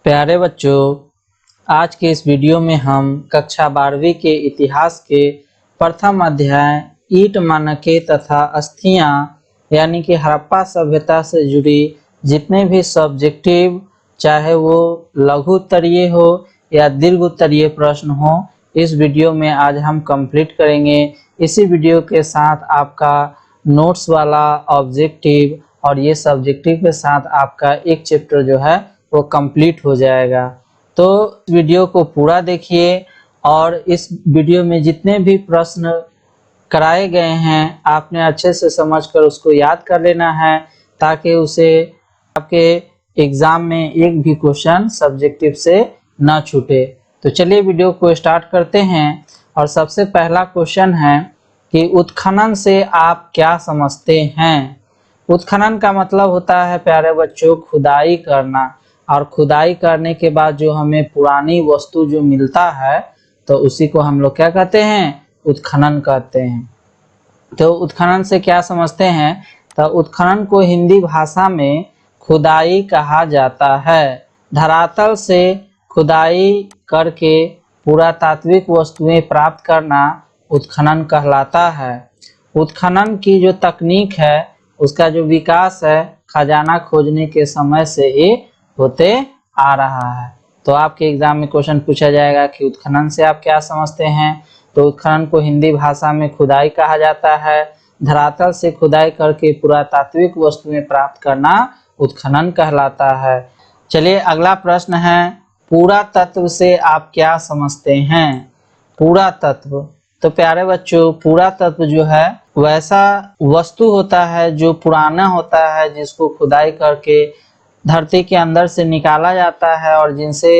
प्यारे बच्चों, आज के इस वीडियो में हम कक्षा 12वीं के इतिहास के प्रथम अध्याय ईंट मानकें तथा अस्थियां यानी कि हड़प्पा सभ्यता से जुड़ी जितने भी सब्जेक्टिव, चाहे वो लघु उत्तरीय हो या दीर्घ उत्तरीय प्रश्न हो, इस वीडियो में आज हम कंप्लीट करेंगे। इसी वीडियो के साथ आपका नोट्स वाला ऑब्जेक्टिव और ये सब्जेक्टिव के साथ आपका एक चैप्टर जो है वो कंप्लीट हो जाएगा। तो वीडियो को पूरा देखिए और इस वीडियो में जितने भी प्रश्न कराए गए हैं आपने अच्छे से समझकर उसको याद कर लेना है, ताकि उसे आपके एग्जाम में एक भी क्वेश्चन सब्जेक्टिव से न छूटे। तो चलिए वीडियो को स्टार्ट करते हैं। और सबसे पहला क्वेश्चन है कि उत्खनन से आप क्या समझते हैं। उत्खनन का मतलब होता है प्यारे बच्चों खुदाई करना, और खुदाई करने के बाद जो हमें पुरानी वस्तु जो मिलता है तो उसी को हम लोग क्या कहते हैं, उत्खनन कहते हैं। तो उत्खनन से क्या समझते हैं, तो उत्खनन को हिंदी भाषा में खुदाई कहा जाता है। धरातल से खुदाई करके पुरातात्विक वस्तुएं प्राप्त करना उत्खनन कहलाता है। उत्खनन की जो तकनीक है उसका जो विकास है खजाना खोजने के समय से ही होते आ रहा है। तो आपके एग्जाम में क्वेश्चन पूछा जाएगा कि उत्खनन से आप क्या समझते हैं। तो उत्खनन को हिंदी भाषा में खुदाई कहा जाता है। धरातल से खुदाई करके पुरातात्विक वस्तुएं प्राप्त करना उत्खनन कहलाता है। चलिए अगला प्रश्न है, पुरातत्व से आप क्या समझते हैं। पुरातत्व, तो प्यारे बच्चों पुरातत्व जो है वैसा वस्तु होता है जो पुराना होता है, जिसको खुदाई करके धरती के अंदर से निकाला जाता है और जिनसे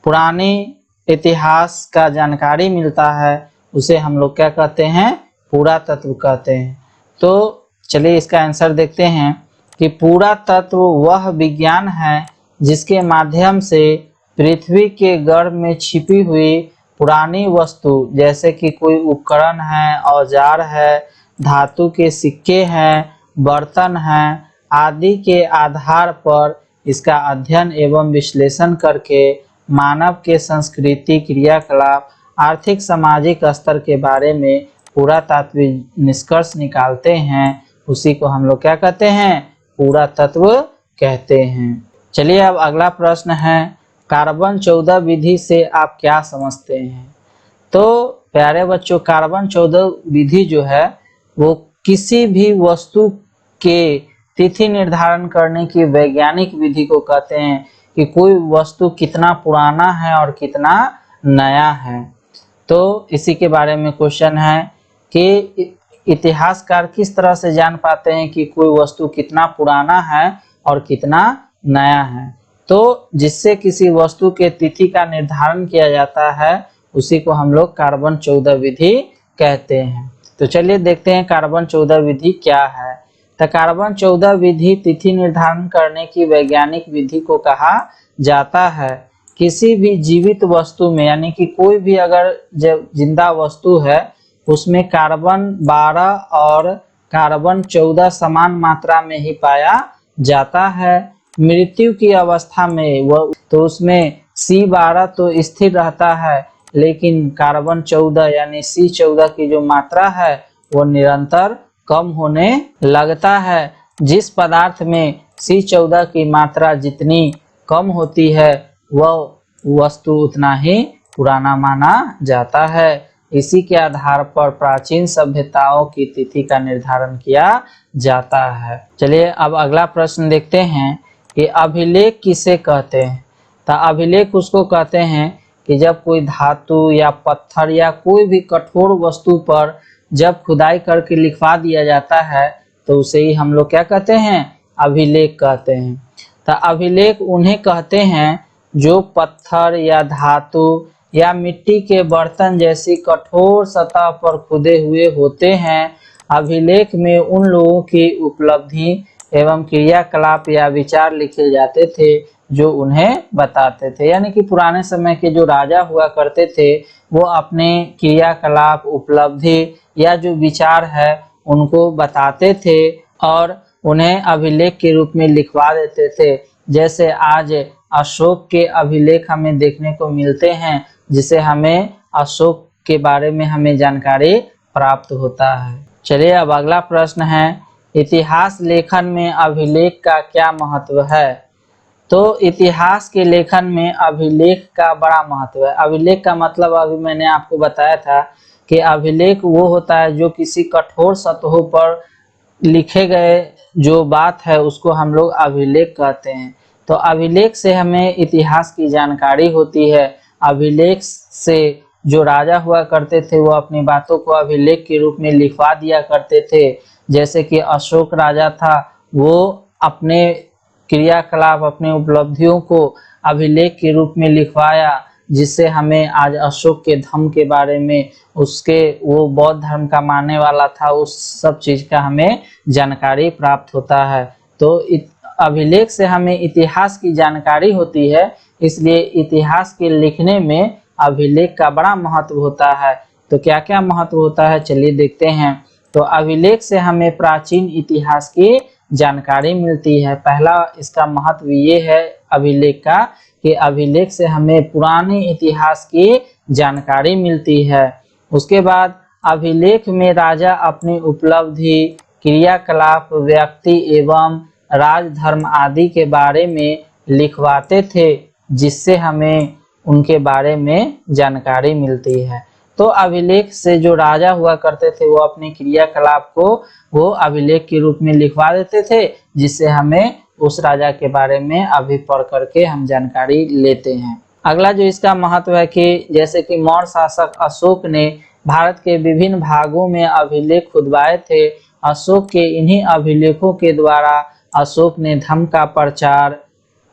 पुरानी इतिहास का जानकारी मिलता है, उसे हम लोग क्या कहते हैं, पुरातत्व कहते हैं। तो चलिए इसका आंसर देखते हैं कि पुरातत्व वह विज्ञान है जिसके माध्यम से पृथ्वी के गर्भ में छिपी हुई पुरानी वस्तु, जैसे कि कोई उपकरण है, औजार है, धातु के सिक्के हैं, बर्तन हैं आदि के आधार पर इसका अध्ययन एवं विश्लेषण करके मानव के संस्कृति, क्रियाकलाप, आर्थिक सामाजिक स्तर के बारे में पुरातात्विक निष्कर्ष निकालते हैं, उसी को हम लोग क्या कहते हैं, पुरातत्व कहते हैं। चलिए अब अगला प्रश्न है, कार्बन 14 विधि से आप क्या समझते हैं। तो प्यारे बच्चों कार्बन 14 विधि जो है वो किसी भी वस्तु के तिथि निर्धारण करने की वैज्ञानिक विधि को कहते हैं कि कोई वस्तु कितना पुराना है और कितना नया है। तो इसी के बारे में क्वेश्चन है कि इतिहासकार किस तरह से जान पाते हैं कि कोई वस्तु कितना पुराना है और कितना नया है। तो जिससे किसी वस्तु के तिथि का निर्धारण किया जाता है उसी को हम लोग कार्बन 14 विधि कहते हैं। तो चलिए देखते हैं कार्बन 14 विधि क्या है। तो कार्बन 14 विधि तिथि निर्धारण करने की वैज्ञानिक विधि को कहा जाता है। किसी भी जीवित वस्तु में, यानी कि कोई भी अगर जब जिंदा वस्तु है उसमें कार्बन 12 और कार्बन 14 समान मात्रा में ही पाया जाता है। मृत्यु की अवस्था में वह तो उसमें C12 तो स्थिर रहता है, लेकिन कार्बन 14 यानी C14 की जो मात्रा है वो निरंतर कम होने लगता है। जिस पदार्थ में C14 की मात्रा जितनी कम होती है वह वस्तु उतना ही पुराना माना जाता है। इसी के आधार पर प्राचीन सभ्यताओं की तिथि का निर्धारण किया जाता है। चलिए अब अगला प्रश्न देखते हैं कि अभिलेख किसे कहते हैं। तो अभिलेख उसको कहते हैं कि जब कोई धातु या पत्थर या कोई भी कठोर वस्तु पर जब खुदाई करके लिखवा दिया जाता है तो उसे ही हम लोग क्या कहते हैं, अभिलेख कहते हैं। तो अभिलेख उन्हें कहते हैं जो पत्थर या धातु या मिट्टी के बर्तन जैसी कठोर सतह पर खुदे हुए होते हैं। अभिलेख में उन लोगों की उपलब्धि एवं क्रियाकलाप या विचार लिखे जाते थे जो उन्हें बताते थे। यानी कि पुराने समय के जो राजा हुआ करते थे वो अपने क्रियाकलाप, उपलब्धि या जो विचार है उनको बताते थे और उन्हें अभिलेख के रूप में लिखवा देते थे। जैसे आज अशोक के अभिलेख हमें देखने को मिलते हैं, जिसे हमें अशोक के बारे में हमें जानकारी प्राप्त होता है। चलिए अब अगला प्रश्न है, इतिहास लेखन में अभिलेख का क्या महत्व है? तो इतिहास के लेखन में अभिलेख का बड़ा महत्व है। अभिलेख का मतलब अभी मैंने आपको बताया था कि अभिलेख वो होता है जो किसी कठोर सतहों पर लिखे गए जो बात है उसको हम लोग अभिलेख कहते हैं। तो अभिलेख से हमें इतिहास की जानकारी होती है। अभिलेख से जो राजा हुआ करते थे वो अपनी बातों को अभिलेख के रूप में लिखवा दिया करते थे। जैसे कि अशोक राजा था, वो अपने क्रियाकलाप, अपने उपलब्धियों को अभिलेख के रूप में लिखवाया, जिससे हमें आज अशोक के धम्म के बारे में, उसके वो बौद्ध धर्म का मानने वाला था, उस सब चीज का हमें जानकारी प्राप्त होता है। तो अभिलेख से हमें इतिहास की जानकारी होती है, इसलिए इतिहास के लिखने में अभिलेख का बड़ा महत्व होता है। तो क्या क्या महत्व होता है, चलिए देखते हैं। तो अभिलेख से हमें प्राचीन इतिहास की जानकारी मिलती है। पहला इसका महत्व ये है अभिलेख का कि अभिलेख से हमें पुराने इतिहास की जानकारी मिलती है। उसके बाद अभिलेख में राजा अपनी उपलब्धि, क्रियाकलाप, व्यक्ति एवं राजधर्म आदि के बारे में लिखवाते थे, जिससे हमें उनके बारे में जानकारी मिलती है। तो अभिलेख से जो राजा हुआ करते थे वो अपने क्रियाकलाप को वो अभिलेख के रूप में लिखवा देते थे, जिससे हमें उस राजा के बारे में अभी पढ़ करके हम जानकारी लेते हैं। अगला जो इसका महत्व है कि जैसे कि मौर्य शासक अशोक ने भारत के विभिन्न भागों में अभिलेख खुदवाए थे। अशोक के इन्हीं अभिलेखों के द्वारा अशोक ने धर्म का प्रचार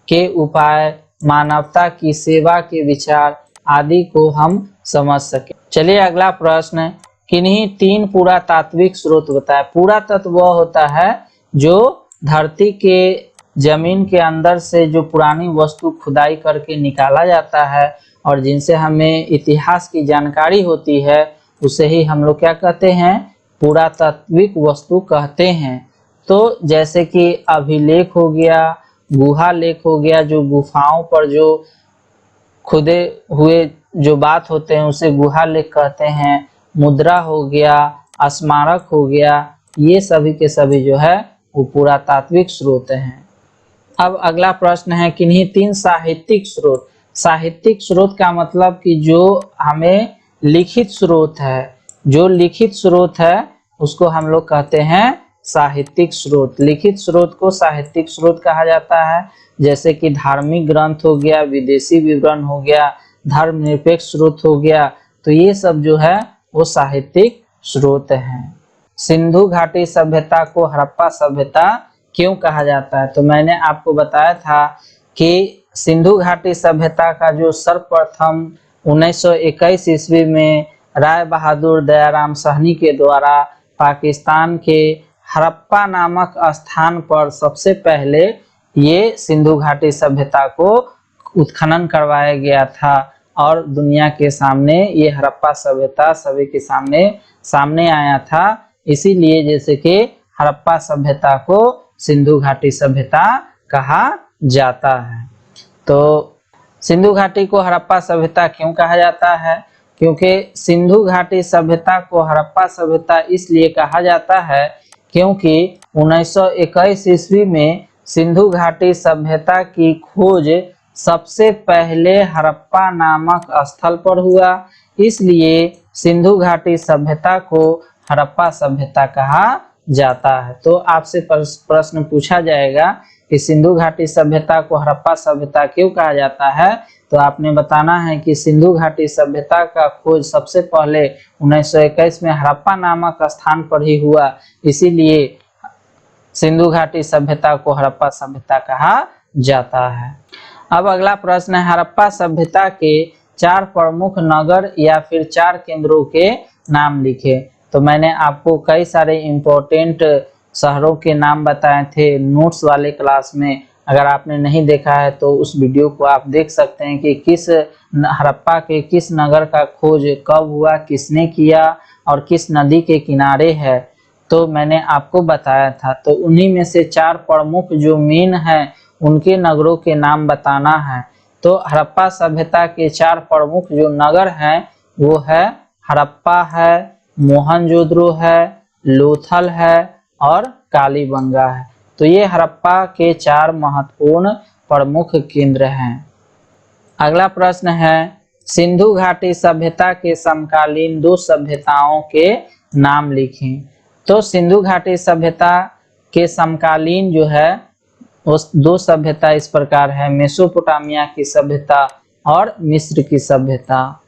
के उपाय, मानवता की सेवा के विचार आदि को हम समझ सके। चलिए अगला प्रश्न, किन्हीं 3 पुरातात्विक स्रोत बताएं। पुरातत्व वह होता है जो धरती के जमीन के अंदर से जो पुरानी वस्तु खुदाई करके निकाला जाता है और जिनसे हमें इतिहास की जानकारी होती है, उसे ही हम लोग क्या कहते हैं, पुरातात्विक वस्तु कहते हैं। तो जैसे कि अभिलेख हो गया, गुहा लेख हो गया, जो गुफाओं पर जो खुदे हुए जो बात होते हैं उसे गुहा लेख कहते हैं। मुद्रा हो गया, स्मारक हो गया, ये सभी के सभी जो है वो पुरातात्विक स्रोत हैं। अब अगला प्रश्न है, किन्हीं 3 साहित्यिक स्रोत। साहित्यिक स्रोत का मतलब कि जो हमें लिखित स्रोत है, जो लिखित स्रोत है उसको हम लोग कहते हैं साहित्यिक स्रोत। लिखित स्रोत को साहित्यिक स्रोत कहा जाता है। जैसे कि धार्मिक ग्रंथ हो गया, विदेशी विवरण हो गया, धर्मनिरपेक्ष स्रोत हो गया, तो ये सब जो है वो साहित्यिक स्रोत हैं। सिंधु घाटी सभ्यता को हड़प्पा सभ्यता क्यों कहा जाता है? तो मैंने आपको बताया था कि सिंधु घाटी सभ्यता का जो सर्वप्रथम 1921 ईस्वी में राय बहादुर दयाराम साहनी के द्वारा पाकिस्तान के हड़प्पा नामक स्थान पर सबसे पहले ये सिंधु घाटी सभ्यता को उत्खनन करवाया गया था और दुनिया के सामने ये हड़प्पा सभ्यता सभी के सामने आया था। इसीलिए जैसे कि हड़प्पा सभ्यता को सिंधु घाटी सभ्यता कहा जाता है। तो सिंधु घाटी को हड़प्पा सभ्यता क्यों कहा जाता है? क्योंकि सिंधु घाटी सभ्यता को हड़प्पा सभ्यता इसलिए कहा जाता है क्योंकि 1921 ईस्वी में सिंधु घाटी सभ्यता की खोज सबसे पहले हड़प्पा नामक स्थल पर हुआ, इसलिए सिंधु घाटी सभ्यता को हड़प्पा सभ्यता कहा जाता है। तो आपसे प्रश्न पूछा जाएगा कि सिंधु घाटी सभ्यता को हड़प्पा सभ्यता क्यों कहा जाता है, तो आपने बताना है कि सिंधु घाटी सभ्यता का खोज सबसे पहले 1921 में हड़प्पा नामक स्थान पर ही हुआ, इसीलिए सिंधु घाटी सभ्यता को हड़प्पा सभ्यता कहा जाता है। अब अगला प्रश्न है, हड़प्पा सभ्यता के 4 प्रमुख नगर या फिर 4 केंद्रों के नाम लिखे। तो मैंने आपको कई सारे इम्पोर्टेंट शहरों के नाम बताए थे नोट्स वाले क्लास में। अगर आपने नहीं देखा है तो उस वीडियो को आप देख सकते हैं कि किस हड़प्पा के किस नगर का खोज कब हुआ, किसने किया और किस नदी के किनारे है, तो मैंने आपको बताया था। तो उन्हीं में से 4 प्रमुख जो मेन है उनके नगरों के नाम बताना है। तो हड़प्पा सभ्यता के 4 प्रमुख जो नगर हैं वो है हड़प्पा है, मोहनजोदड़ो है, लोथल है और कालीबंगा है। तो ये हड़प्पा के 4 महत्वपूर्ण प्रमुख केंद्र हैं। अगला प्रश्न है सिंधु घाटी सभ्यता के समकालीन 2 सभ्यताओं के नाम लिखें। तो सिंधु घाटी सभ्यता के समकालीन जो है उस 2 सभ्यता इस प्रकार है, मेसोपोटामिया की सभ्यता और मिस्र की सभ्यता।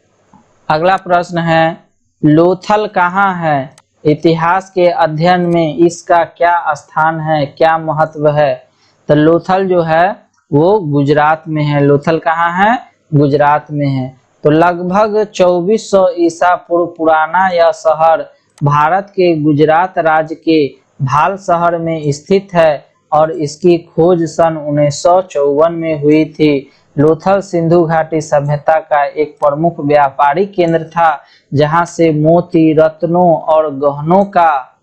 अगला प्रश्न है लोथल कहाँ है? इतिहास के अध्ययन में इसका क्या स्थान है, क्या महत्व है? तो लोथल जो है वो गुजरात में है। लोथल कहाँ है? गुजरात में है। तो लगभग 2400 ईसा पूर्व पुराना यह शहर भारत के गुजरात राज्य के भाल शहर में स्थित है और इसकी खोज सन 1954 में हुई थी। लोथल सिंधु घाटी सभ्यता का एक प्रमुख व्यापारिक केंद्र था जहां से मोती, रत्नों और गहनों का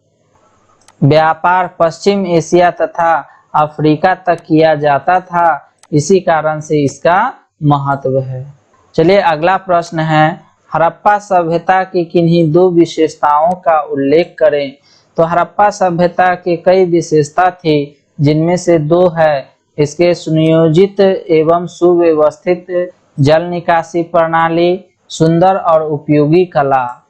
व्यापार पश्चिम एशिया तथा अफ्रीका तक किया जाता था। इसी कारण से इसका महत्व है। चलिए अगला प्रश्न है हड़प्पा सभ्यता की किन्हीं 2 विशेषताओं का उल्लेख करें। तो हड़प्पा सभ्यता के कई विशेषता थी जिनमें से 2 है इसके सुनियोजित एवं सुव्यवस्थित जल निकासी प्रणाली, सुंदर और उपयोगी कला।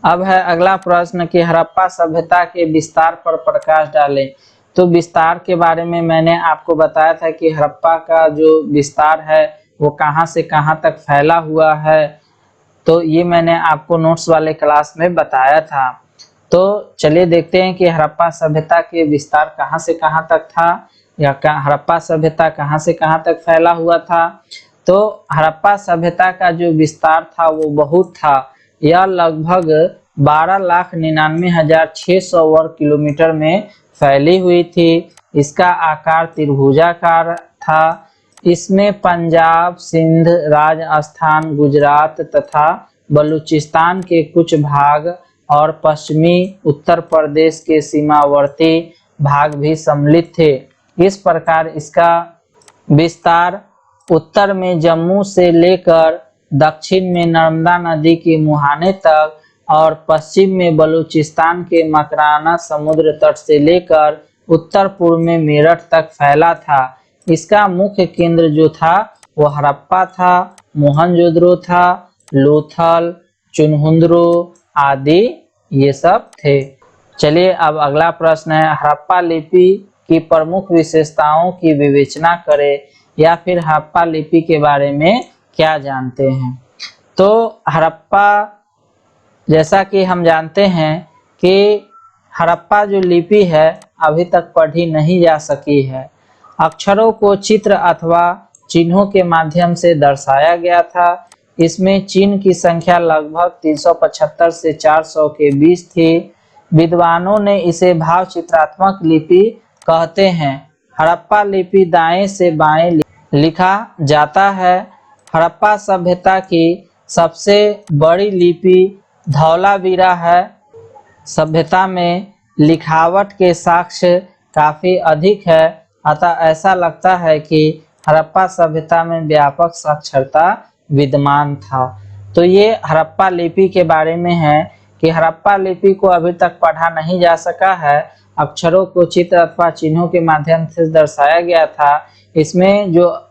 अब है अगला प्रश्न कि हड़प्पा सभ्यता के विस्तार पर प्रकाश डालें। तो विस्तार के बारे में मैंने आपको बताया था कि हड़प्पा का जो विस्तार है वो कहां से कहां तक फैला हुआ है। तो ये मैंने आपको नोट्स वाले क्लास में बताया था। तो चलिए देखते हैं कि हड़प्पा सभ्यता के विस्तार कहां से कहां तक था या हड़प्पा सभ्यता कहां से कहां तक फैला हुआ था। तो हड़प्पा सभ्यता का जो विस्तार था वो बहुत था। यह लगभग 12,99,600 वर्ग किलोमीटर में फैली हुई थी। इसका आकार त्रिभुजाकार था। इसमें पंजाब, सिंध, राजस्थान, गुजरात तथा बलूचिस्तान के कुछ भाग और पश्चिमी उत्तर प्रदेश के सीमावर्ती भाग भी सम्मिलित थे। इस प्रकार इसका विस्तार उत्तर में जम्मू से लेकर दक्षिण में नर्मदा नदी के मुहाने तक और पश्चिम में बलूचिस्तान के मकराना समुद्र तट से लेकर उत्तर पूर्व में मेरठ तक फैला था। इसका मुख्य केंद्र जो था वो हड़प्पा था, मोहनजोदड़ो था, लोथल, चुनहुंद्रो आदि ये सब थे। चलिए अब अगला प्रश्न है हड़प्पा लिपि की प्रमुख विशेषताओं की विवेचना करें या फिर हड़प्पा लिपि के बारे में क्या जानते हैं। तो हड़प्पा जैसा कि हम जानते हैं कि हड़प्पा जो लिपि है अभी तक पढ़ी नहीं जा सकी है। अक्षरों को चित्र अथवा चिन्हों के माध्यम से दर्शाया गया था। इसमें चिन्ह की संख्या लगभग 375 से 400 के बीच थी। विद्वानों ने इसे भाव चित्रात्मक लिपि कहते हैं। हड़प्पा लिपि दाएं से बाएं लिखा जाता है। हड़प्पा सभ्यता की सबसे बड़ी लिपि धौलावीरा है। सभ्यता में लिखावट के साक्ष्य काफी अधिक है, अतः ऐसा लगता है कि हड़प्पा सभ्यता में व्यापक साक्षरता विद्यमान था। तो ये हड़प्पा लिपि के बारे में है कि हड़प्पा लिपि को अभी तक पढ़ा नहीं जा सका है। अक्षरों को चित्र अथवा चिन्हों के माध्यम से दर्शाया गया था। इसमें जो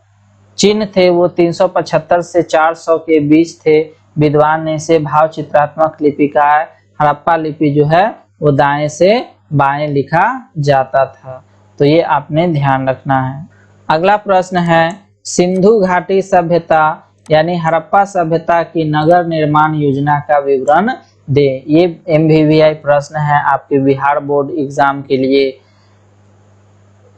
चिन्ह थे वो 375 से 400 के बीच थे। विद्वान ने इसे भाव चित्रात्मक लिपि कहा है। हड़प्पा लिपि जो है वो दाएं से बाएं लिखा जाता था। तो ये आपने ध्यान रखना है। अगला प्रश्न है सिंधु घाटी सभ्यता यानी हड़प्पा सभ्यता की नगर निर्माण योजना का विवरण दे। ये MVVI प्रश्न है आपके बिहार बोर्ड एग्जाम के लिए।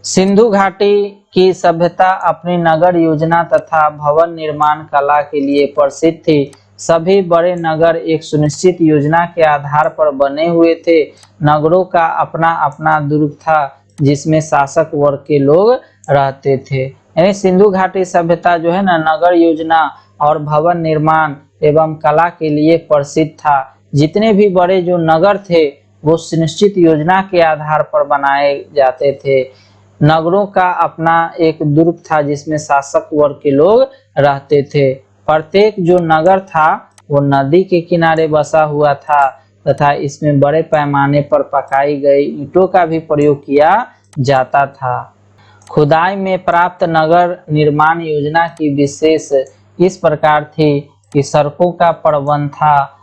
सिंधु घाटी की सभ्यता अपनी नगर योजना तथा भवन निर्माण कला के लिए प्रसिद्ध थी। सभी बड़े नगर एक सुनिश्चित योजना के आधार पर बने हुए थे। नगरों का अपना अपना दुर्ग था जिसमें शासक वर्ग के लोग रहते थे। यानी सिंधु घाटी सभ्यता जो है ना नगर योजना और भवन निर्माण एवं कला के लिए प्रसिद्ध था। जितने भी बड़े जो नगर थे वो सुनिश्चित योजना के आधार पर बनाए जाते थे। नगरों का अपना एक दुर्ग था जिसमें शासक वर्ग के लोग रहते थे। प्रत्येक जो नगर था वो नदी के किनारे बसा हुआ था तथा इसमें बड़े पैमाने पर पकाई गई ईंटों का भी प्रयोग किया जाता था। खुदाई में प्राप्त नगर निर्माण योजना की विशेष इस प्रकार थी कि सड़कों का प्रबंध था,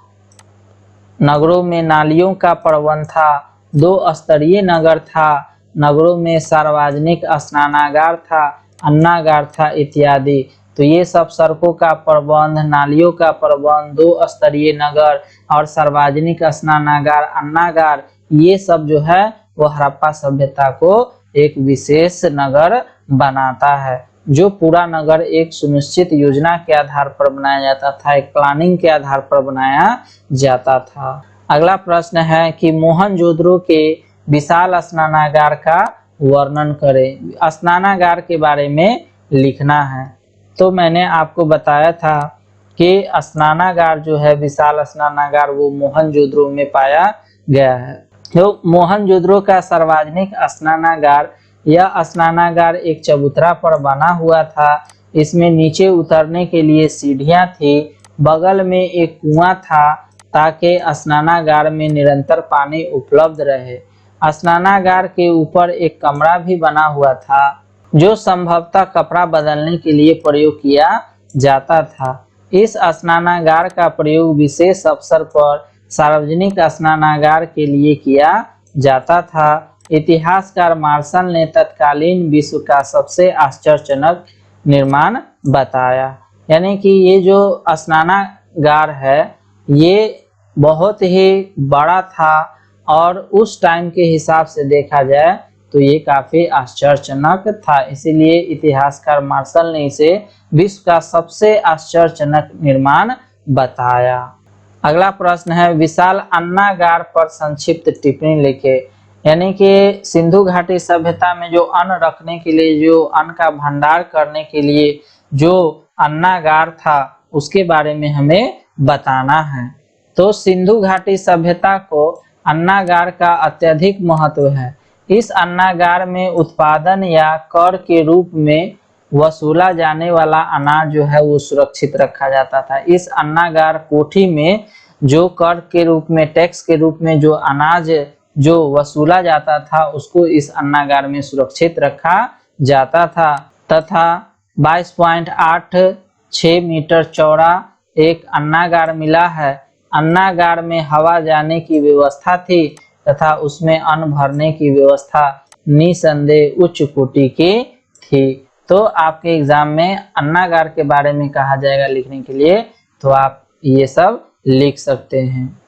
नगरों में नालियों का प्रबंध था, 2 स्तरीय नगर था, नगरों में सार्वजनिक स्नानागार था, अन्नागार था इत्यादि। तो ये सब सड़कों का प्रबंध, नालियों का प्रबंध, 2 स्तरीय नगर और सार्वजनिक स्नानागार, अन्नागार, ये सब जो है वो हड़प्पा सभ्यता को एक विशेष नगर बनाता है। जो पूरा नगर एक सुनिश्चित योजना के आधार पर बनाया जाता था, एक प्लानिंग के आधार पर बनाया जाता था। अगला प्रश्न है कि मोहनजोदड़ो के विशाल स्नानागार का वर्णन करें। स्नानागार के बारे में लिखना है। तो मैंने आपको बताया था कि स्नानागार जो है, विशाल स्नानागार, वो मोहनजोदड़ो में पाया गया है। तो मोहनजोदड़ो का सार्वजनिक स्नानागार, यह स्नानागार एक चबूतरा पर बना हुआ था। इसमें नीचे उतरने के लिए सीढ़ियां थी, बगल में एक कुआं था ताकि स्नानागार में निरंतर पानी उपलब्ध रहे। स्नानागार के ऊपर एक कमरा भी बना हुआ था जो संभवतः कपड़ा बदलने के लिए प्रयोग किया जाता था। इस स्नानागार का प्रयोग विशेष अवसर पर सार्वजनिक स्नानागार के लिए किया जाता था। इतिहासकार मार्शल ने तत्कालीन विश्व का सबसे आश्चर्यजनक निर्माण बताया। यानी कि ये जो स्नानागार है ये बहुत ही बड़ा था और उस टाइम के हिसाब से देखा जाए तो ये काफी आश्चर्यजनक था, इसीलिए इतिहासकार मार्शल ने इसे विश्व का सबसे आश्चर्यजनक निर्माण बताया। अगला प्रश्न है विशाल अन्नागार पर संक्षिप्त टिप्पणी लिखे। यानी कि सिंधु घाटी सभ्यता में जो अन्न रखने के लिए, जो अन्न का भंडार करने के लिए जो अन्नागार था उसके बारे में हमें बताना है। तो सिंधु घाटी सभ्यता को अन्नागार का अत्यधिक महत्व है। इस अन्नागार में उत्पादन या कर के रूप में वसूला जाने वाला अनाज जो है वो सुरक्षित रखा जाता था। इस अन्नागार कोठी में जो कर के रूप में, टैक्स के रूप में जो अनाज जो वसूला जाता था उसको इस अन्नागार में सुरक्षित रखा जाता था तथा 22.86 मीटर चौड़ा एक अन्नागार मिला है। अन्नागार में हवा जाने की व्यवस्था थी तथा उसमें अन्न भरने की व्यवस्था निसंदेह उच्च कोटि की थी। तो आपके एग्जाम में अन्नागार के बारे में कहा जाएगा लिखने के लिए, तो आप ये सब लिख सकते हैं।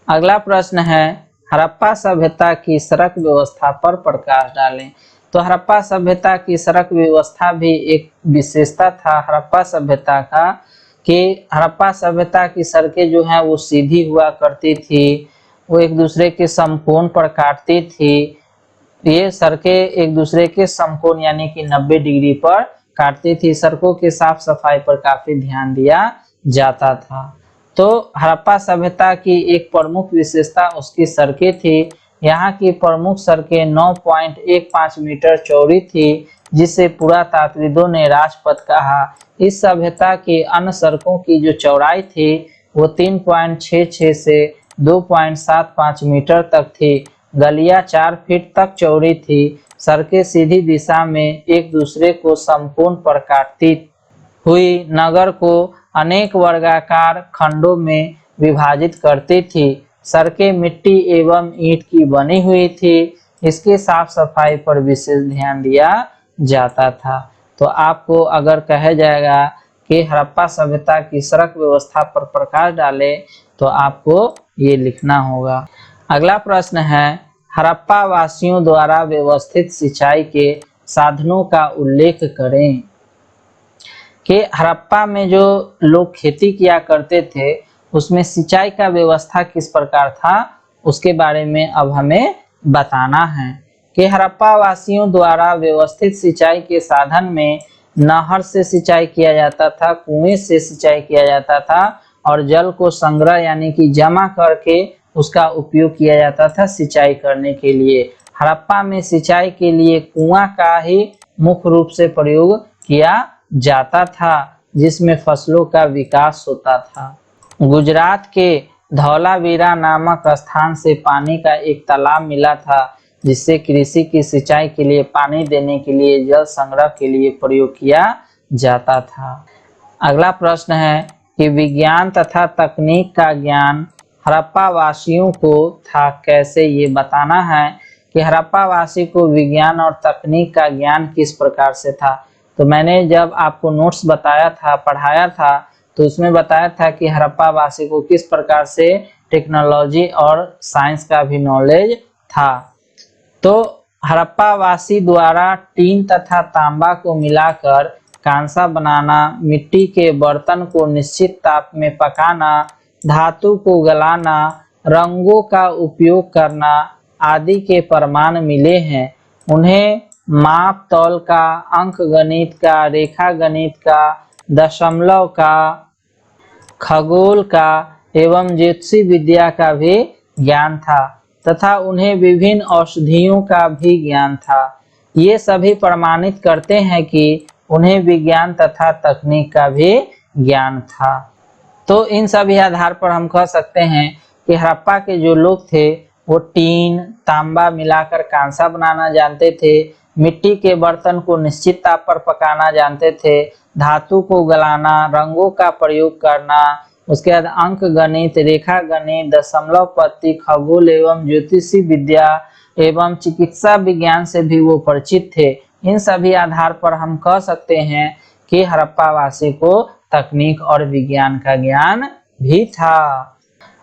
अगला प्रश्न है हड़प्पा सभ्यता की सड़क व्यवस्था पर प्रकाश डालें। तो हड़प्पा सभ्यता की सड़क व्यवस्था भी एक विशेषता था हड़प्पा सभ्यता का, कि हड़प्पा सभ्यता की सड़कें जो हैं वो सीधी हुआ करती थी, वो एक दूसरे के समकोण पर काटती थी। ये सड़कें एक दूसरे के समकोण यानी कि 90 डिग्री पर काटती थी। सड़कों के साफ सफाई पर काफी ध्यान दिया जाता था। तो हड़प्पा सभ्यता की एक प्रमुख विशेषता उसकी सड़कें थी। यहाँ की प्रमुख सड़कें 9.15 मीटर चौड़ी थी जिसे पुरातात्विदों ने राजपथ कहा। इस सभ्यता की अन्य सड़कों की जो चौड़ाई थी वो 3.66 से 2.75 मीटर तक थी। गलियां 4 फीट तक चौड़ी थी। सड़कें सीधी दिशा में एक दूसरे को समकोण पर काटती हुई नगर को अनेक वर्गाकार खंडों में विभाजित करती थी। सड़कें मिट्टी एवं ईंट की बनी हुई थी। इसके साफ सफाई पर विशेष ध्यान दिया जाता था। तो आपको अगर कहा जाएगा कि हड़प्पा सभ्यता की सड़क व्यवस्था पर प्रकाश डाले तो आपको ये लिखना होगा। अगला प्रश्न है हड़प्पा वासियों द्वारा व्यवस्थित सिंचाई के साधनों का उल्लेख करें। कि हड़प्पा में जो लोग खेती किया करते थे उसमें सिंचाई का व्यवस्था किस प्रकार था उसके बारे में अब हमें बताना है। कि हड़प्पा वासियों द्वारा व्यवस्थित सिंचाई के साधन में नहर से सिंचाई किया जाता था, कुएं से सिंचाई किया जाता था और जल को संग्रह यानी कि जमा करके उसका उपयोग किया जाता था सिंचाई करने के लिए। हड़प्पा में सिंचाई के लिए कुआं का ही मुख्य रूप से प्रयोग किया जाता था, जिसमें फसलों का विकास होता था। गुजरात के धौलावीरा नामक स्थान से पानी का एक तालाब मिला था, जिससे कृषि की सिंचाई के लिए पानी देने के लिए जल संग्रह के लिए प्रयोग किया जाता था। अगला प्रश्न है कि विज्ञान तथा तकनीक का ज्ञान हड़प्पा वासियों को था कैसे। ये बताना है कि हड़प्पा वासी को विज्ञान और तकनीक का ज्ञान किस प्रकार से था। तो मैंने जब आपको नोट्स बताया था, पढ़ाया था, तो उसमें बताया था कि हड़प्पा वासी को किस प्रकार से टेक्नोलॉजी और साइंस का भी नॉलेज था। तो हड़प्पा वासी द्वारा टीन तथा तांबा को मिलाकर कांसा बनाना, मिट्टी के बर्तन को निश्चित ताप में पकाना, धातु को गलाना, रंगों का उपयोग करना आदि के प्रमाण मिले हैं। उन्हें माप तौल का, अंक गणित का, रेखा गणित का, दशमलव का, खगोल का एवं ज्योतिषी विद्या का भी ज्ञान था तथा उन्हें विभिन्न औषधियों का भी ज्ञान था। ये सभी प्रमाणित करते हैं कि उन्हें विज्ञान तथा तकनीक का भी ज्ञान था। तो इन सभी आधार पर हम कह सकते हैं कि हड़प्पा के जो लोग थे वो टीन, तांबा मिलाकर कांसा बनाना जानते थे, मिट्टी के बर्तन को निश्चित ताप पर पकाना जानते थे, धातु को गलाना, रंगों का प्रयोग करना, उसके बाद अंक गणित, रेखा गणित, दशमलव पत्ती, खगोल एवं ज्योतिषी विद्या एवं चिकित्सा विज्ञान से भी वो परिचित थे। इन सभी आधार पर हम कह सकते हैं कि हड़प्पा वासी को तकनीक और विज्ञान का ज्ञान भी था।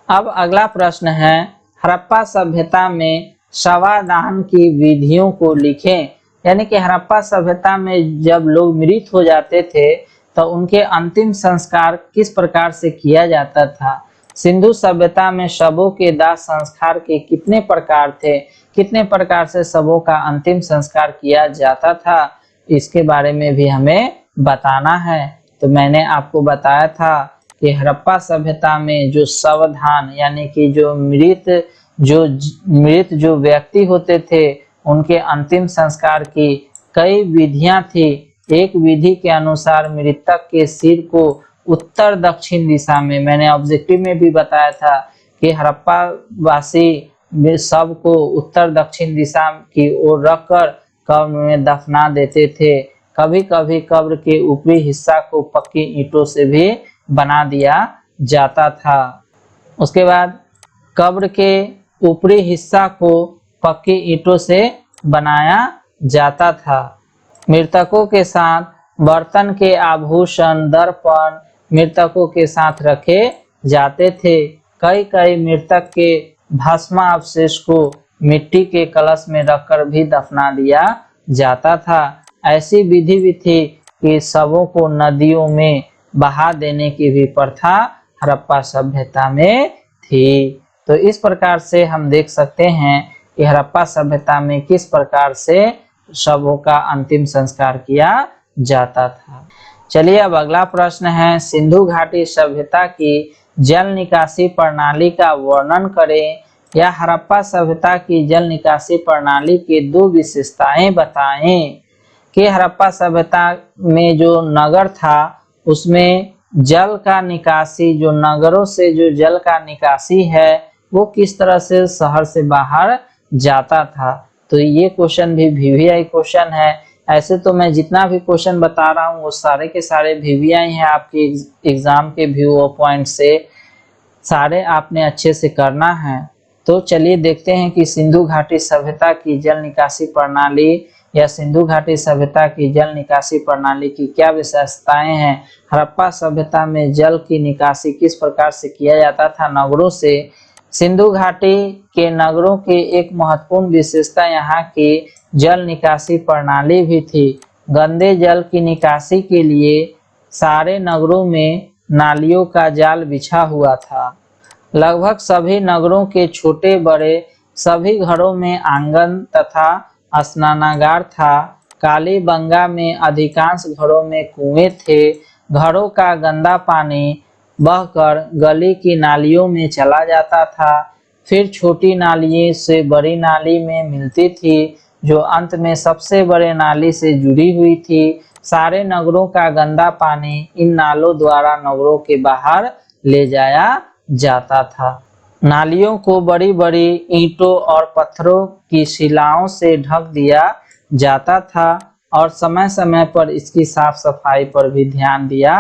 अब अगला प्रश्न है, हड़प्पा सभ्यता में शवादान की विधियों को लिखें। यानी कि हड़प्पा सभ्यता में जब लोग मृत हो जाते थे तो उनके अंतिम संस्कार किस प्रकार से किया जाता था। सिंधु सभ्यता में शवों के दाह संस्कार के कितने प्रकार थे, कितने प्रकार से शवों का अंतिम संस्कार किया जाता था, इसके बारे में भी हमें बताना है। तो मैंने आपको बताया था कि हड़प्पा सभ्यता में जो शवदान यानी कि जो मृत जो व्यक्ति होते थे उनके अंतिम संस्कार की कई विधियां थी। एक विधि के अनुसार मृतक के सिर को उत्तर दक्षिण दिशा में, मैंने ऑब्जेक्टिव में भी बताया था कि हड़प्पा वासी शव को उत्तर दक्षिण दिशा की ओर रखकर कब्र में दफना देते थे। कभी कभी कब्र के ऊपरी हिस्सा को पक्की ईंटों से भी बना दिया जाता था। उसके बाद कब्र के ऊपरी हिस्सा को पक्की ईंटों से बनाया जाता था। मृतकों के साथ बर्तन के आभूषण, दर्पण मृतकों के साथ रखे जाते थे। कई मृतक के भस्मावशेष को मिट्टी के कलश में रखकर भी दफना दिया जाता था। ऐसी विधि भी थी कि शवों को नदियों में बहा देने की भी प्रथा हड़प्पा सभ्यता में थी। तो इस प्रकार से हम देख सकते हैं कि हड़प्पा सभ्यता में किस प्रकार से शवों का अंतिम संस्कार किया जाता था। चलिए अब अगला प्रश्न है, सिंधु घाटी सभ्यता की जल निकासी प्रणाली का वर्णन करें या हड़प्पा सभ्यता की जल निकासी प्रणाली की दो विशेषताएं बताएं। कि हड़प्पा सभ्यता में जो नगर था उसमें जल का निकासी, जो नगरों से जो जल का निकासी है वो किस तरह से शहर से बाहर जाता था। तो ये क्वेश्चन भी VVI क्वेश्चन है। ऐसे तो मैं जितना भी क्वेश्चन बता रहा हूँ वो सारे के सारे VVI हैं, आपके एग्जाम के व्यू पॉइंट से सारे आपने अच्छे से करना है। तो चलिए देखते हैं कि सिंधु घाटी सभ्यता की जल निकासी प्रणाली या सिंधु घाटी सभ्यता की जल निकासी प्रणाली की क्या विशेषताएं हैं। हड़प्पा सभ्यता में जल की निकासी किस प्रकार से किया जाता था नगरों से। सिंधु घाटी के नगरों की एक महत्वपूर्ण विशेषता यहाँ की जल निकासी प्रणाली भी थी। गंदे जल की निकासी के लिए सारे नगरों में नालियों का जाल बिछा हुआ था। लगभग सभी नगरों के छोटे बड़े सभी घरों में आंगन तथा स्नानागार था। कालीबंगा में अधिकांश घरों में कुएं थे। घरों का गंदा पानी बहकर गली की नालियों में चला जाता था। फिर छोटी नाली से बड़ी नाली में मिलती थी, जो अंत में सबसे बड़े नाली से जुड़ी हुई थी। सारे नगरों का गंदा पानी इन नालों द्वारा नगरों के बाहर ले जाया जाता था। नालियों को बड़ी बड़ी ईंटों और पत्थरों की शिलाओं से ढक दिया जाता था और समय समय पर इसकी साफ सफाई पर भी ध्यान दिया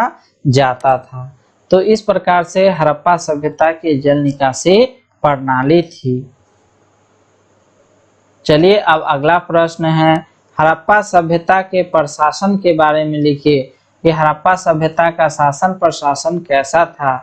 जाता था। तो इस प्रकार से हड़प्पा सभ्यता की जल निकासी प्रणाली थी। चलिए अब अगला प्रश्न है, हड़प्पा सभ्यता के प्रशासन के बारे में लिखिए कि हड़प्पा सभ्यता का शासन प्रशासन कैसा था।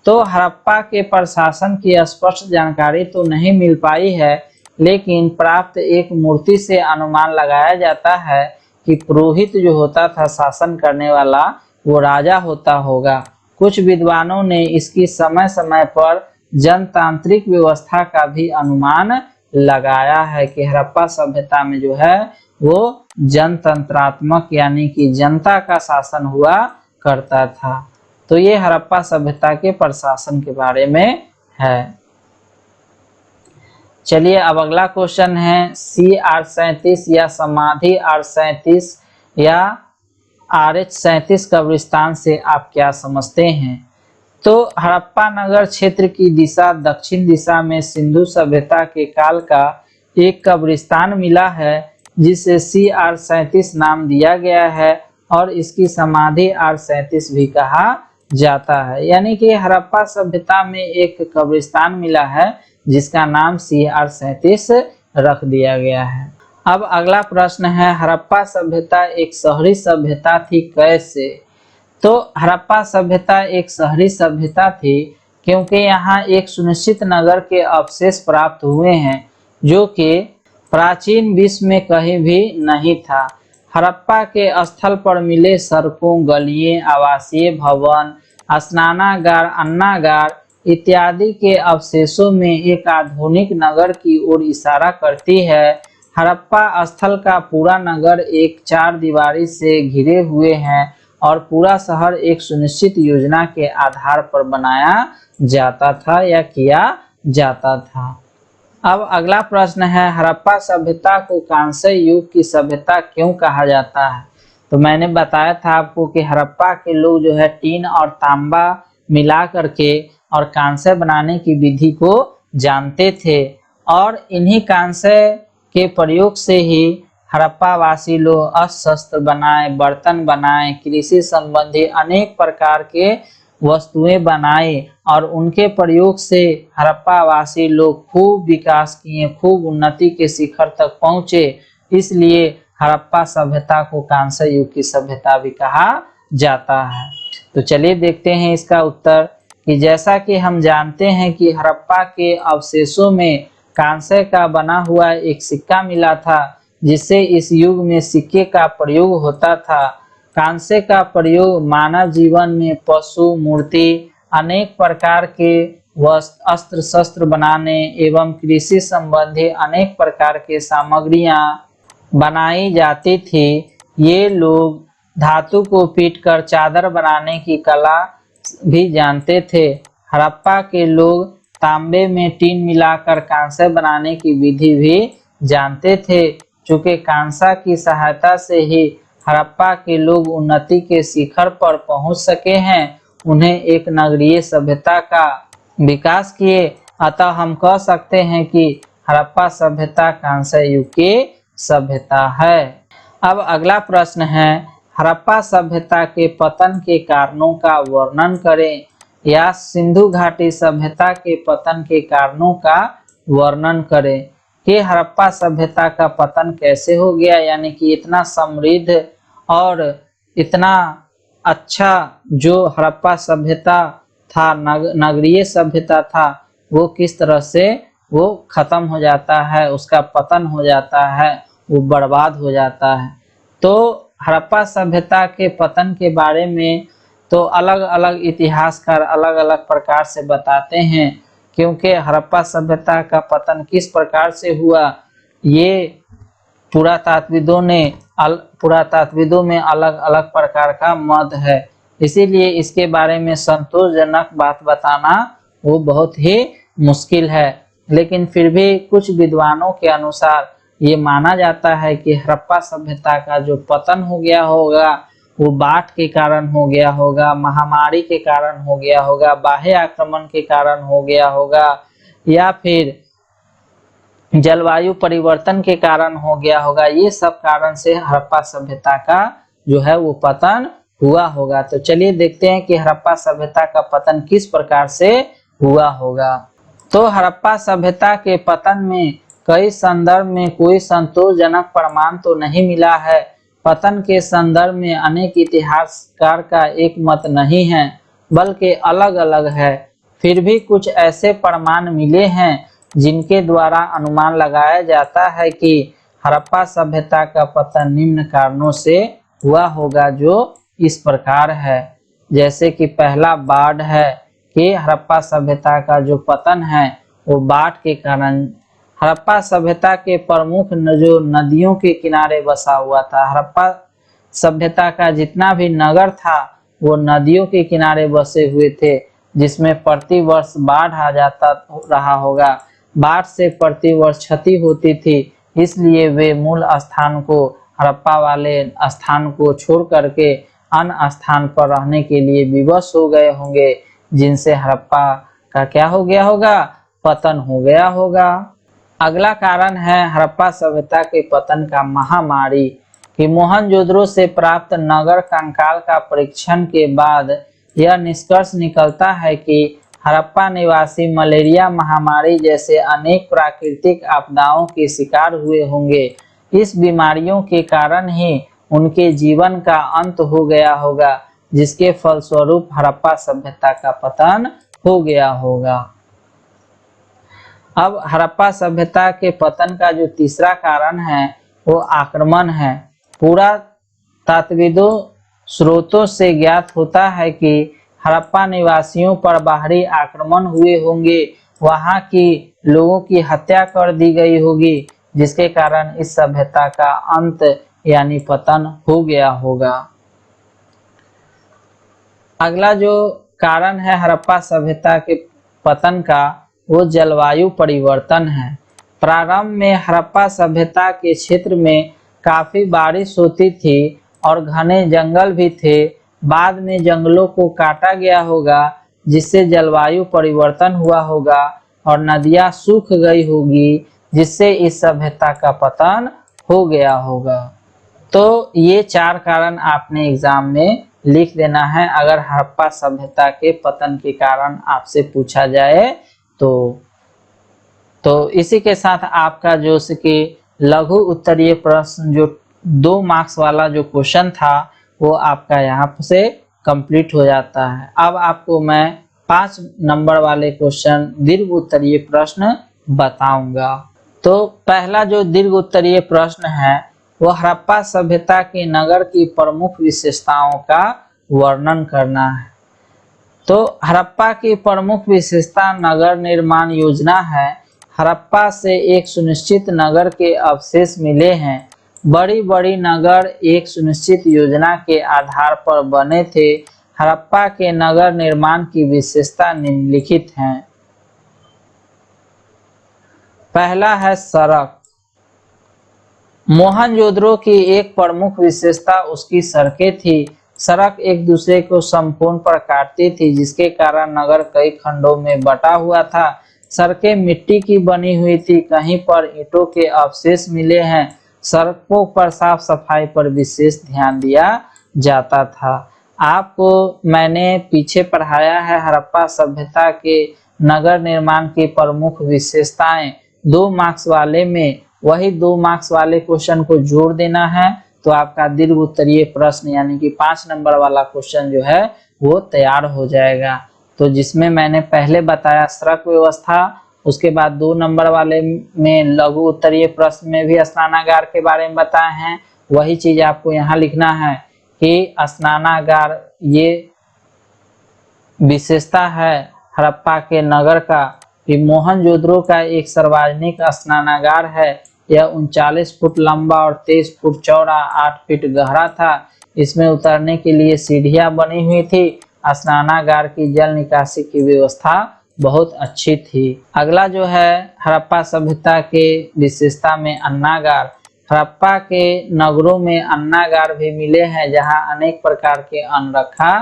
तो हड़प्पा के प्रशासन की स्पष्ट जानकारी तो नहीं मिल पाई है, लेकिन प्राप्त एक मूर्ति से अनुमान लगाया जाता है कि पुरोहित जो होता था शासन करने वाला, वो राजा होता होगा। कुछ विद्वानों ने इसकी समय समय पर जनतांत्रिक व्यवस्था का भी अनुमान लगाया है कि हड़प्पा सभ्यता में जो है वो जनतंत्रात्मक यानी कि जनता का शासन हुआ करता था। तो ये हड़प्पा सभ्यता के प्रशासन के बारे में है। चलिए अब अगला क्वेश्चन है, CR37 या समाधि R37 या RH37 कब्रिस्तान से आप क्या समझते हैं। तो हड़प्पा नगर क्षेत्र की दिशा दक्षिण दिशा में सिंधु सभ्यता के काल का एक कब्रिस्तान मिला है, जिसे CR37 नाम दिया गया है और इसकी समाधि R37 भी कहा जाता है। यानी कि हड़प्पा सभ्यता में एक कब्रिस्तान मिला है जिसका नाम CR37 रख दिया गया है। अब अगला प्रश्न है, हड़प्पा सभ्यता एक शहरी सभ्यता थी कैसे। तो हड़प्पा सभ्यता एक शहरी सभ्यता थी क्योंकि यहाँ एक सुनिश्चित नगर के अवशेष प्राप्त हुए हैं जो कि प्राचीन विश्व में कहीं भी नहीं था। हड़प्पा के स्थल पर मिले सड़कों, गलियों, आवासीय भवन, स्नानागार, अन्नागार इत्यादि के अवशेषों में एक आधुनिक नगर की ओर इशारा करती है। हड़प्पा स्थल का पूरा नगर एक चारदीवारी से घिरे हुए हैं और पूरा शहर एक सुनिश्चित योजना के आधार पर बनाया जाता था या किया जाता था। अब अगला प्रश्न है, हड़प्पा सभ्यता को कांस्य युग की सभ्यता क्यों कहा जाता है। तो मैंने बताया था आपको कि हड़प्पा के लोग जो है टीन और तांबा मिला करके और कांस्य बनाने की विधि को जानते थे और इन्हीं कांस्य के प्रयोग से ही हड़प्पा वासी लोग अस्त्र शस्त्र बनाए, बर्तन बनाए, कृषि संबंधी अनेक प्रकार के वस्तुएं बनाए और उनके प्रयोग से हड़प्पा वासी लोग खूब विकास किए, खूब उन्नति के शिखर तक पहुंचे। इसलिए हड़प्पा सभ्यता को कांस्य युग की सभ्यता भी कहा जाता है। तो चलिए देखते हैं इसका उत्तर कि जैसा कि हम जानते हैं कि हड़प्पा के अवशेषों में कांस्य का बना हुआ एक सिक्का मिला था, जिससे इस युग में सिक्के का प्रयोग होता था। कांस्य का प्रयोग मानव जीवन में पशु, मूर्ति, अनेक प्रकार के अस्त्र शस्त्र बनाने एवं कृषि संबंधी अनेक प्रकार के सामग्रियां बनाई जाती थी। ये लोग धातु को पीटकर चादर बनाने की कला भी जानते थे। हड़प्पा के लोग तांबे में टीन मिलाकर कांस्य बनाने की विधि भी जानते थे। चूंकि कांसा की सहायता से ही हड़प्पा के लोग उन्नति के शिखर पर पहुंच सके हैं, उन्हें एक नगरीय सभ्यता का विकास किए, अतः हम कह सकते हैं कि हड़प्पा सभ्यता कांस्य युग की सभ्यता है। अब अगला प्रश्न है, हड़प्पा सभ्यता के पतन के कारणों का वर्णन करें या सिंधु घाटी सभ्यता के पतन के कारणों का वर्णन करें कि हड़प्पा सभ्यता का पतन कैसे हो गया, यानी कि इतना समृद्ध और इतना अच्छा जो हड़प्पा सभ्यता था, नगरीय सभ्यता था, वो किस तरह से वो खत्म हो जाता है, उसका पतन हो जाता है, वो बर्बाद हो जाता है। तो हड़प्पा सभ्यता के पतन के बारे में तो अलग अलग इतिहासकार अलग अलग प्रकार से बताते हैं, क्योंकि हड़प्पा सभ्यता का पतन किस प्रकार से हुआ ये पुरातात्विदों में अलग अलग प्रकार का मत है। इसीलिए इसके बारे में संतोषजनक बात बताना वो बहुत ही मुश्किल है। लेकिन फिर भी कुछ विद्वानों के अनुसार ये माना जाता है कि हड़प्पा सभ्यता का जो पतन हो गया होगा वो बाढ़ के कारण हो गया होगा, महामारी के कारण हो गया होगा, बाह्य आक्रमण के कारण हो गया होगा, या फिर जलवायु परिवर्तन के कारण हो गया होगा। ये सब कारण से हड़प्पा सभ्यता का जो है वो पतन हुआ होगा। तो चलिए देखते हैं कि हड़प्पा सभ्यता का पतन किस प्रकार से हुआ होगा। तो हड़प्पा सभ्यता के पतन में कई संदर्भ में कोई संतोषजनक प्रमाण तो नहीं मिला है। पतन के संदर्भ में अनेक इतिहासकार का एक मत नहीं है, बल्कि अलग अलग है। फिर भी कुछ ऐसे प्रमाण मिले हैं जिनके द्वारा अनुमान लगाया जाता है कि हड़प्पा सभ्यता का पतन निम्न कारणों से हुआ होगा, जो इस प्रकार है। जैसे कि पहला बाढ़ है कि हड़प्पा सभ्यता का जो पतन है वो बाढ़ के कारण। हड़प्पा सभ्यता के प्रमुख जो नदियों के किनारे बसा हुआ था, हड़प्पा सभ्यता का जितना भी नगर था वो नदियों के किनारे बसे हुए थे, जिसमें प्रति वर्ष बाढ़ आ जाता रहा होगा। बाढ़ से प्रति वर्ष क्षति होती थी, इसलिए वे मूल स्थान को, हड़प्पा वाले स्थान को छोड़ करके अन्य स्थान पर रहने के लिए विवश हो गए होंगे, जिनसे हड़प्पा का क्या हो गया होगा, पतन हो गया होगा। अगला कारण है हड़प्पा सभ्यता के पतन का महामारी, कि मोहनजोदड़ो से प्राप्त नगर कंकाल का परीक्षण के बाद यह निष्कर्ष निकलता है कि हड़प्पा निवासी मलेरिया महामारी जैसे अनेक प्राकृतिक आपदाओं के शिकार हुए होंगे। इस बीमारियों के कारण ही उनके जीवन का अंत हो गया होगा, जिसके फलस्वरूप हड़प्पा सभ्यता का पतन हो गया होगा। अब हड़प्पा सभ्यता के पतन का जो तीसरा कारण है वो आक्रमण है। पुरातत्वविदों स्रोतों से ज्ञात होता है कि हड़प्पा निवासियों पर बाहरी आक्रमण हुए होंगे, वहां की लोगों की हत्या कर दी गई होगी, जिसके कारण इस सभ्यता का अंत यानी पतन हो गया होगा। अगला जो कारण है हड़प्पा सभ्यता के पतन का वो जलवायु परिवर्तन है। प्रारंभ में हड़प्पा सभ्यता के क्षेत्र में काफी बारिश होती थी और घने जंगल भी थे। बाद में जंगलों को काटा गया होगा, जिससे जलवायु परिवर्तन हुआ होगा और नदियां सूख गई होगी, जिससे इस सभ्यता का पतन हो गया होगा। तो ये चार कारण आपने एग्जाम में लिख देना है अगर हड़प्पा सभ्यता के पतन के कारण आपसे पूछा जाए तो इसी के साथ आपका जो कि लघु उत्तरीय प्रश्न जो 2 मार्क्स वाला जो क्वेश्चन था वो आपका यहाँ से कंप्लीट हो जाता है। अब आपको मैं 5 नंबर वाले क्वेश्चन दीर्घ उत्तरीय प्रश्न बताऊंगा। तो पहला जो दीर्घ उत्तरीय प्रश्न है वो हड़प्पा सभ्यता के नगर की प्रमुख विशेषताओं का वर्णन करना है। तो हड़प्पा की प्रमुख विशेषता नगर निर्माण योजना है। हड़प्पा से एक सुनिश्चित नगर के अवशेष मिले हैं। बड़ी बड़ी नगर एक सुनिश्चित योजना के आधार पर बने थे। हड़प्पा के नगर निर्माण की विशेषता निम्नलिखित हैं। पहला है सड़क। मोहनजोदड़ो की एक प्रमुख विशेषता उसकी सड़कें थी। सड़क एक दूसरे को समकोण पर काटती थी, जिसके कारण नगर कई खंडों में बटा हुआ था। सड़कें मिट्टी की बनी हुई थी, कहीं पर ईंटों के अवशेष मिले हैं। सड़कों पर साफ सफाई पर विशेष ध्यान दिया जाता था। आपको मैंने पीछे पढ़ाया है हड़प्पा सभ्यता के नगर निर्माण की प्रमुख विशेषताएं 2 मार्क्स वाले में, वही 2 मार्क्स वाले क्वेश्चन को जोड़ देना है, तो आपका दीर्घ उत्तरीय प्रश्न यानी कि 5 नंबर वाला क्वेश्चन जो है वो तैयार हो जाएगा। तो जिसमें मैंने पहले बताया सड़क व्यवस्था, उसके बाद 2 नंबर वाले में लघु उत्तरीय प्रश्न में भी स्नानागार के बारे में बताए हैं, वही चीज आपको यहाँ लिखना है कि स्नानागार ये विशेषता है हड़प्पा के नगर का कि मोहनजोदड़ो का एक सार्वजनिक स्नानागार है। यह 39 फुट लंबा और 23 फुट चौड़ा 8 फीट गहरा था। इसमें उतरने के लिए सीढ़ियां बनी हुई थी। स्नानागार की जल निकासी की व्यवस्था बहुत अच्छी थी। अगला जो है हड़प्पा सभ्यता के विशेषता में अन्नागार। हड़प्पा के नगरों में अन्नागार भी मिले हैं जहां अनेक प्रकार के अन्न रखा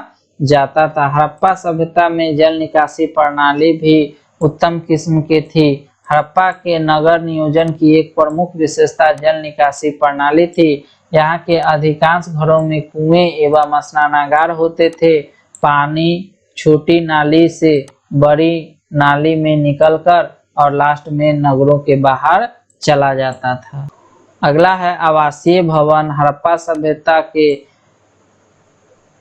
जाता था। हड़प्पा सभ्यता में जल निकासी प्रणाली भी उत्तम किस्म की थी। हड़प्पा के नगर नियोजन की एक प्रमुख विशेषता जल निकासी प्रणाली थी। यहाँ के अधिकांश घरों में कुएं एवं स्नानागार होते थे। पानी छोटी नाली से बड़ी नाली में निकलकर और लास्ट में नगरों के बाहर चला जाता था। अगला है आवासीय भवन। हड़प्पा सभ्यता के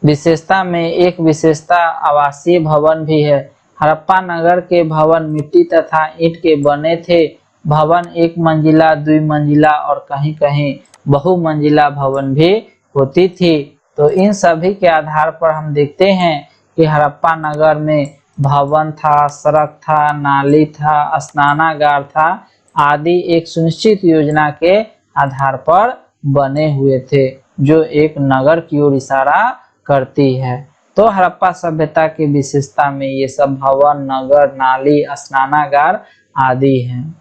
विशेषता में एक विशेषता आवासीय भवन भी है। हड़प्पा नगर के भवन मिट्टी तथा ईंट के बने थे। भवन एक मंजिला, द्विमंजिला और कहीं-कहीं बहुमंजिला भवन भी होती थी। तो इन सभी के आधार पर हम देखते हैं कि हड़प्पा नगर में भवन था, सड़क था, नाली था, स्नानागार था आदि एक सुनिश्चित योजना के आधार पर बने हुए थे जो एक नगर की ओर इशारा करती है। तो हड़प्पा सभ्यता की विशेषता में ये सब भवन, नगर, नाली, स्नानागार आदि हैं।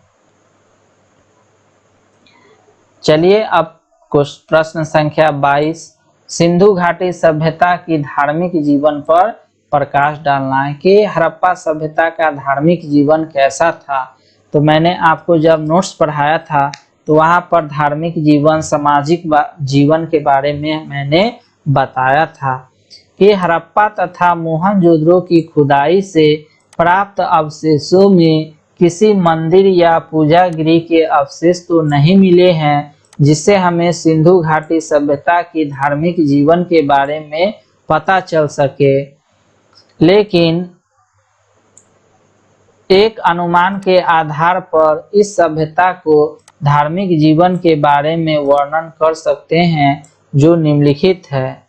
चलिए अब प्रश्न संख्या 22, सिंधु घाटी सभ्यता की धार्मिक जीवन पर प्रकाश डालना है कि हड़प्पा सभ्यता का धार्मिक जीवन कैसा था। तो मैंने आपको जब नोट्स पढ़ाया था तो वहां पर धार्मिक जीवन, सामाजिक जीवन के बारे में मैंने बताया था कि हड़प्पा तथा मोहनजोदड़ो की खुदाई से प्राप्त अवशेषों में किसी मंदिर या पूजा गृह के अवशेष तो नहीं मिले हैं जिससे हमें सिंधु घाटी सभ्यता की धार्मिक जीवन के बारे में पता चल सके, लेकिन एक अनुमान के आधार पर इस सभ्यता को धार्मिक जीवन के बारे में वर्णन कर सकते हैं जो निम्नलिखित है,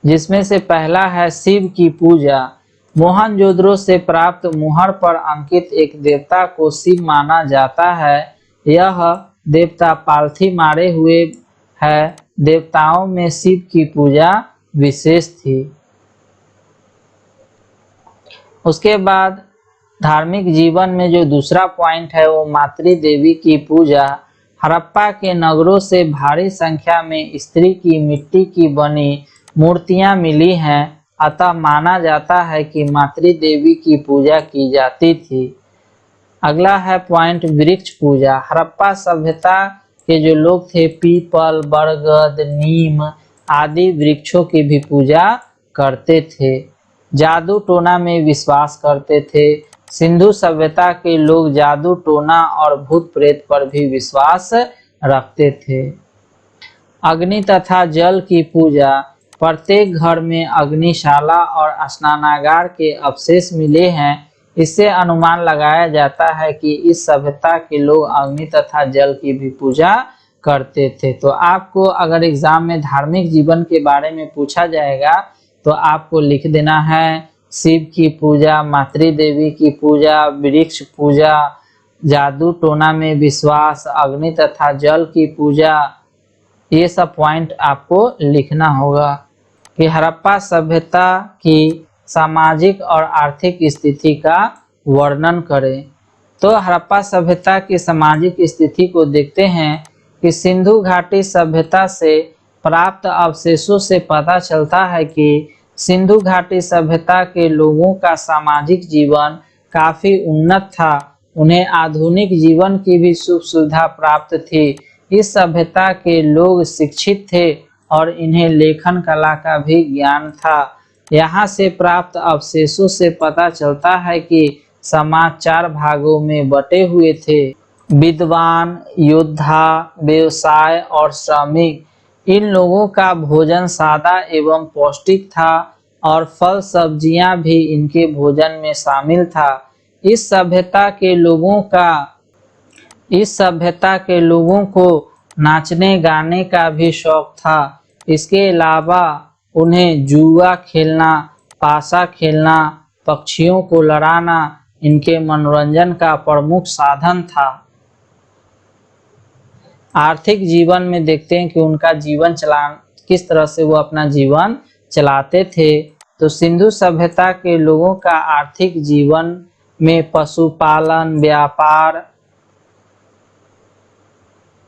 जिसमें से पहला है शिव की पूजा। मोहनजोदड़ो से प्राप्त मुहर पर अंकित एक देवता को शिव माना जाता है। यह देवता पालथी मारे हुए है। देवताओं में शिव की पूजा विशेष थी। उसके बाद धार्मिक जीवन में जो दूसरा पॉइंट है वो मातृ देवी की पूजा। हड़प्पा के नगरों से भारी संख्या में स्त्री की मिट्टी की बनी मूर्तियां मिली हैं, अतः माना जाता है कि मातृ देवी की पूजा की जाती थी। अगला है पॉइंट वृक्ष पूजा। हड़प्पा सभ्यता के जो लोग थे पीपल, बरगद, नीम आदि वृक्षों की भी पूजा करते थे। जादू टोना में विश्वास करते थे। सिंधु सभ्यता के लोग जादू टोना और भूत प्रेत पर भी विश्वास रखते थे। अग्नि तथा जल की पूजा। प्रत्येक घर में अग्निशाला और स्नानागार के अवशेष मिले हैं। इससे अनुमान लगाया जाता है कि इस सभ्यता के लोग अग्नि तथा जल की भी पूजा करते थे। तो आपको अगर एग्जाम में धार्मिक जीवन के बारे में पूछा जाएगा तो आपको लिख देना है शिव की पूजा, मातृ देवी की पूजा, वृक्ष पूजा, जादू टोना में विश्वास, अग्नि तथा जल की पूजा। ये सब पॉइंट आपको लिखना होगा कि हड़प्पा सभ्यता की सामाजिक और आर्थिक स्थिति का वर्णन करें। तो हड़प्पा सभ्यता की सामाजिक स्थिति को देखते हैं कि सिंधु घाटी सभ्यता से प्राप्त अवशेषों से पता चलता है कि सिंधु घाटी सभ्यता के लोगों का सामाजिक जीवन काफी उन्नत था। उन्हें आधुनिक जीवन की भी सुख सुविधा प्राप्त थी। इस सभ्यता के लोग शिक्षित थे और इन्हें लेखन कला का भी ज्ञान था। यहाँ से प्राप्त अवशेषों से पता चलता है कि समाज 4 भागों में बटे हुए थे: विद्वान, योद्धा, व्यवसाय और श्रमिक। इन लोगों का भोजन सादा एवं पौष्टिक था और फल सब्जियां भी इनके भोजन में शामिल था। इस सभ्यता के लोगों को नाचने गाने का भी शौक था। इसके अलावा उन्हें जुआ खेलना, पासा खेलना, पक्षियों को लड़ाना इनके मनोरंजन का प्रमुख साधन था। आर्थिक जीवन में देखते हैं कि उनका जीवन किस तरह से वो अपना जीवन चलाते थे। तो सिंधु सभ्यता के लोगों का आर्थिक जीवन में पशुपालन, व्यापार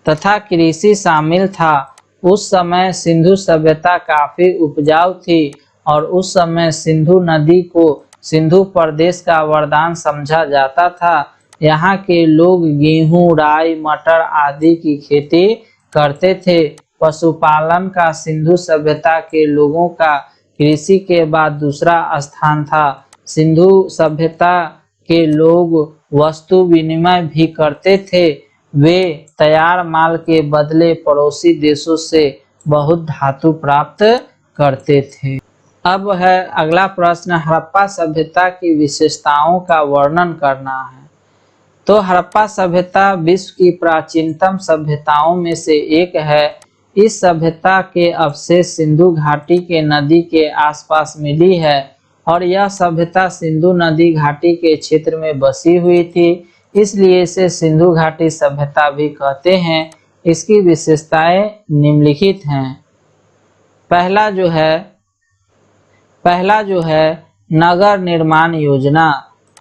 तथा कृषि शामिल था। उस समय सिंधु सभ्यता काफी उपजाऊ थी और उस समय सिंधु नदी को सिंधु प्रदेश का वरदान समझा जाता था। यहाँ के लोग गेहूं, राई, मटर आदि की खेती करते थे। पशुपालन का सिंधु सभ्यता के लोगों का कृषि के बाद दूसरा स्थान था। सिंधु सभ्यता के लोग वस्तु विनिमय भी करते थे। वे तैयार माल के बदले पड़ोसी देशों से बहुत धातु प्राप्त करते थे। अब है अगला प्रश्न, हड़प्पा सभ्यता की विशेषताओं का वर्णन करना है। तो हड़प्पा सभ्यता विश्व की प्राचीनतम सभ्यताओं में से एक है। इस सभ्यता के अवशेष सिंधु घाटी के नदी के आसपास मिली है और यह सभ्यता सिंधु नदी घाटी के क्षेत्र में बसी हुई थी, इसलिए इसे सिंधु घाटी सभ्यता भी कहते हैं। इसकी विशेषताएं निम्नलिखित हैं। पहला जो है नगर निर्माण योजना।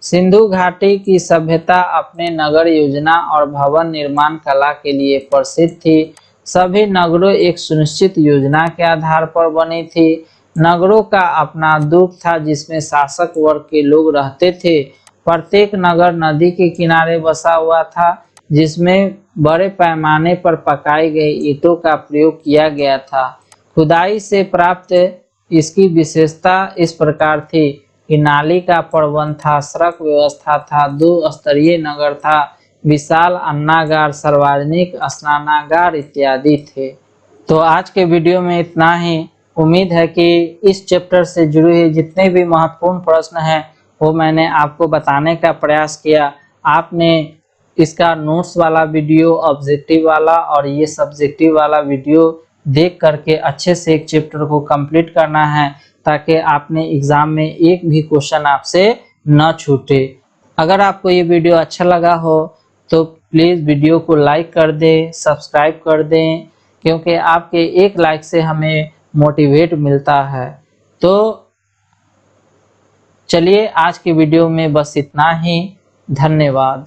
सिंधु घाटी की सभ्यता अपने नगर योजना और भवन निर्माण कला के लिए प्रसिद्ध थी। सभी नगरों एक सुनिश्चित योजना के आधार पर बनी थी। नगरों का अपना दुर्ग था जिसमें शासक वर्ग के लोग रहते थे। प्रत्येक नगर नदी के किनारे बसा हुआ था जिसमें बड़े पैमाने पर पकाई गई ईंटों का प्रयोग किया गया था। खुदाई से प्राप्त इसकी विशेषता इस प्रकार थी कि नाली का प्रबंध था, सड़क व्यवस्था था, 2 स्तरीय नगर था, विशाल अन्नागार, सार्वजनिक स्नानागार इत्यादि थे। तो आज के वीडियो में इतना ही। उम्मीद है कि इस चैप्टर से जुड़े हुए जितने भी महत्वपूर्ण प्रश्न हैं वो मैंने आपको बताने का प्रयास किया। आपने इसका नोट्स वाला वीडियो, ऑब्जेक्टिव वाला और ये सब्जेक्टिव वाला वीडियो देख करके अच्छे से एक चैप्टर को कंप्लीट करना है ताकि आपने एग्जाम में एक भी क्वेश्चन आपसे न छूटे। अगर आपको ये वीडियो अच्छा लगा हो तो प्लीज़ वीडियो को लाइक कर दें, सब्सक्राइब कर दें, क्योंकि आपके एक लाइक से हमें मोटिवेट मिलता है। तो चलिए आज के वीडियो में बस इतना ही। धन्यवाद।